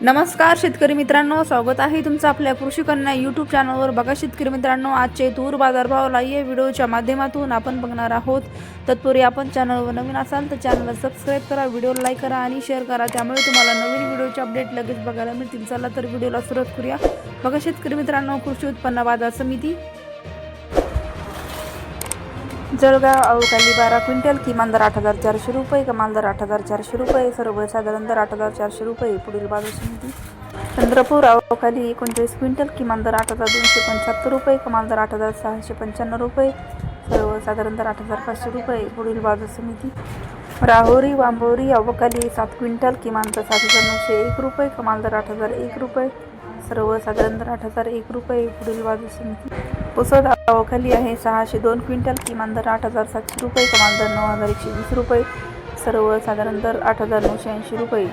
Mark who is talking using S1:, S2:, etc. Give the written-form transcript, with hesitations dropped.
S1: नमस्कार शेतकरी मित्रांनो, स्वागत आहे तुमचं आपल्या कृषी कन्या यूट्यूब चॅनलवर। बघा शेतकरी मित्रांनो, आजचे तूर बाजारभाव लाईव्ह व्हिडिओच्या माध्यमातून आपण बघणार आहोत। तत्पूर्वी आपण चॅनलवर नवीन असाल तर चॅनलला सबस्क्राईब करा, व्हिडिओला लाईक करा आणि शेअर करा, त्यामुळे तुम्हाला नवीन व्हिडिओचे अपडेट लगेच बघायला मिळतील। चला तर व्हिडिओला सुरुवात करूया। बघा शेतकरी मित्रांनो, कृषी उत्पन्न बाजार समिती जळगाव अवकाली 12 क्विंटल, किमान दर 8,400 रुपये, कमाल दर 8,400 रुपये, सर्वसाधारण दर 8,400 रुपये। पुढील बाजार समिती चंद्रपूर अवकाली 39 क्विंटल, किमान दर 8,275 रुपये, कमाल दर 8,695 रुपये, सर्वसाधारण दर 8,500 रुपये। पुढील बाजार समिती राहुरी वांबोरी अवकाली 7 क्विंटल, किमान दर 7,901 रुपये, कमाल दर 8,001 रुपये, सर्वसाधारण दर 8,001 रुपये। पुढील बाजार समिती पुसद अवकाली आहे 602 क्विंटल, किमान दर 8,700 रुपये, कमाल दर 9,120 रुपये, सर्वसाधारण दर 8,980 रुपये।